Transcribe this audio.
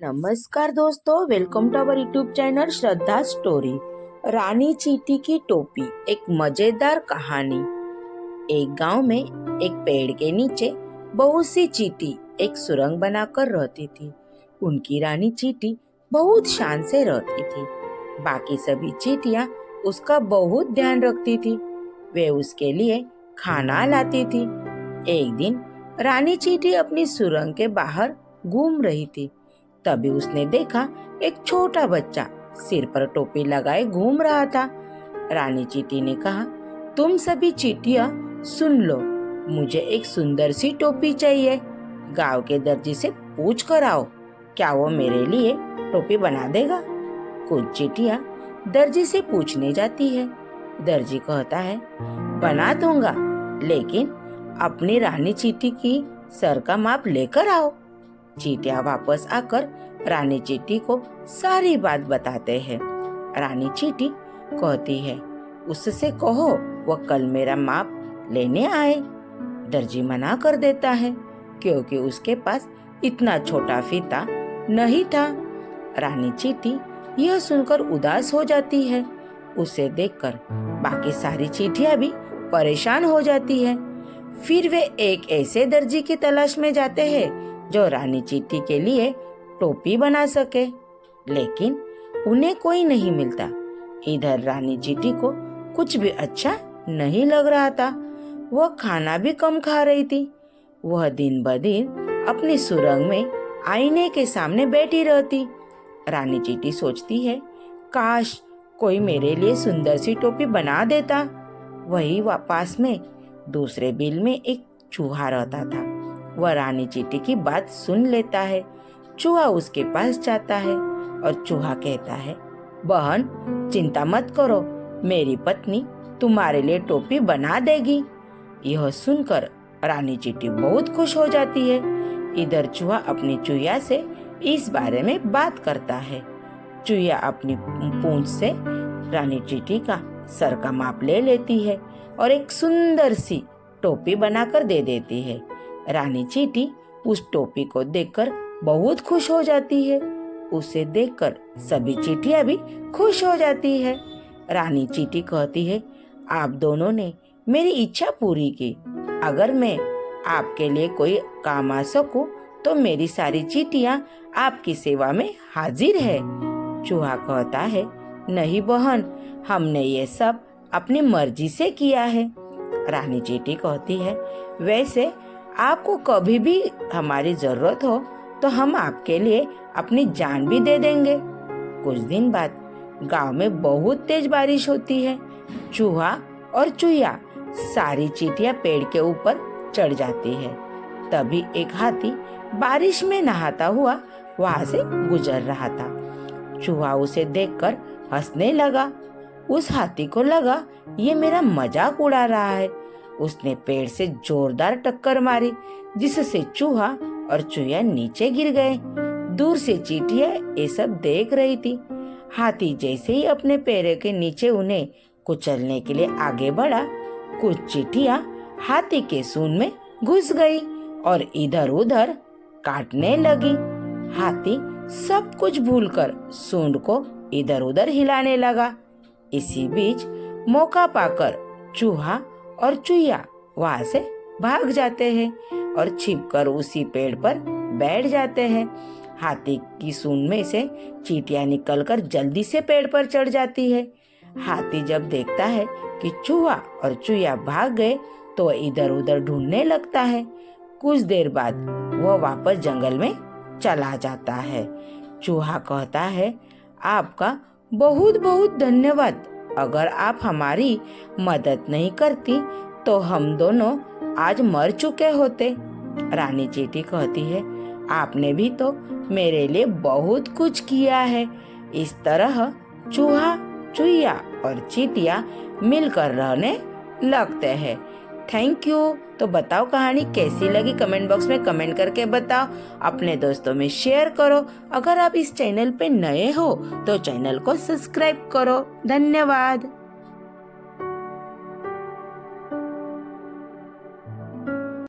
नमस्कार दोस्तों, welcome to our YouTube channel Shraddha Story. रानी चींटी की टोपी, एक मजेदार कहानी। एक गांव में एक पेड़ के नीचे बहुत सी चींटी एक सुरंग बनाकर रहती थी। उनकी रानी चींटी बहुत शान से रहती थी। बाकी सभी चींटियां उसका बहुत ध्यान रखती थी। वे उसके लिए खाना लाती थी। एक दिन रानी चींटी अपनी सुरंग के बाहर घूम रही थी। तभी उसने देखा एक छोटा बच्चा सिर पर टोपी लगाए घूम रहा था। रानी चींटी ने कहा, तुम सभी चींटियां सुन लो, मुझे एक सुंदर सी टोपी चाहिए। गांव के दर्जी से पूछ कर आओ, क्या वो मेरे लिए टोपी बना देगा। कुछ चींटियां दर्जी से पूछने जाती है। दर्जी कहता है, बना दूंगा, लेकिन अपनी रानी चींटी की सर का माप लेकर आओ। चींटियां वापस आकर रानी चींटी को सारी बात बताते हैं। रानी चींटी कहती है, उससे कहो वह कल मेरा माप लेने आए। दर्जी मना कर देता है, क्योंकि उसके पास इतना छोटा फीता नहीं था। रानी चींटी यह सुनकर उदास हो जाती है। उसे देखकर बाकी सारी चींटियां भी परेशान हो जाती है। फिर वे एक ऐसे दर्जी की तलाश में जाते हैं जो रानी चींटी के लिए टोपी बना सके, लेकिन उन्हें कोई नहीं मिलता। इधर रानी चींटी को कुछ भी अच्छा नहीं लग रहा था। वह खाना भी कम खा रही थी। वह दिन ब दिन अपनी सुरंग में आईने के सामने बैठी रहती। रानी चींटी सोचती है, काश कोई मेरे लिए सुंदर सी टोपी बना देता। वही पास में दूसरे बिल में एक चूहा रहता था। वह रानी चींटी की बात सुन लेता है। चूहा उसके पास जाता है और चूहा कहता है, बहन चिंता मत करो, मेरी पत्नी तुम्हारे लिए टोपी बना देगी। यह सुनकर रानी चींटी बहुत खुश हो जाती है। इधर चूहा अपनी चुईया से इस बारे में बात करता है। चुईया अपनी पूंछ से रानी चींटी का सर का माप ले लेती है और एक सुंदर सी टोपी बनाकर दे देती है। रानी चींटी उस टोपी को देखकर बहुत खुश हो जाती है। उसे देखकर सभी चींटियां भी खुश हो जाती है। रानी चींटी कहती है, आप दोनों ने मेरी इच्छा पूरी की। अगर मैं आपके लिए कोई काम आ सकूं, तो मेरी सारी चींटियां आपकी सेवा में हाजिर है। चूहा कहता है, नहीं बहन, हमने ये सब अपनी मर्जी से किया है। रानी चींटी कहती है, वैसे आपको कभी भी हमारी जरूरत हो तो हम आपके लिए अपनी जान भी दे देंगे। कुछ दिन बाद गांव में बहुत तेज बारिश होती है। चूहा और चूहिया सारी चींटियां पेड़ के ऊपर चढ़ जाती है। तभी एक हाथी बारिश में नहाता हुआ वहां से गुजर रहा था। चूहा उसे देखकर हंसने लगा। उस हाथी को लगा, ये मेरा मजाक उड़ा रहा है। उसने पेड़ से जोरदार टक्कर मारी, जिससे चूहा और चूहिया नीचे गिर गए। दूर से चींटियां ये सब देख रही थी। हाथी जैसे ही अपने पैरों के नीचे उन्हें कुचलने के लिए आगे बढ़ा, कुछ चींटियां हाथी के सूंड में घुस गई और इधर उधर काटने लगी। हाथी सब कुछ भूलकर सूंड को इधर उधर हिलाने लगा। इसी बीच मौका पाकर चूहा और चूहिया वहां से भाग जाते हैं और छिपकर उसी पेड़ पर बैठ जाते हैं। हाथी की सूंड में से चींटियां निकलकर जल्दी से पेड़ पर चढ़ जाती है। हाथी जब देखता है कि चूहा और चूहिया भाग गए, तो इधर उधर ढूंढने लगता है। कुछ देर बाद वह वापस जंगल में चला जाता है। चूहा कहता है, आपका बहुत बहुत धन्यवाद। अगर आप हमारी मदद नहीं करती तो हम दोनों आज मर चुके होते। रानी चींटी कहती है, आपने भी तो मेरे लिए बहुत कुछ किया है। इस तरह चूहा, चूहिया और चींटियां मिलकर रहने लगते हैं। Thank you. तो बताओ कहानी कैसी लगी, कमेंट बॉक्स में कमेंट करके बताओ। अपने दोस्तों में शेयर करो। अगर आप इस चैनल पे नए हो तो चैनल को सब्सक्राइब करो। धन्यवाद।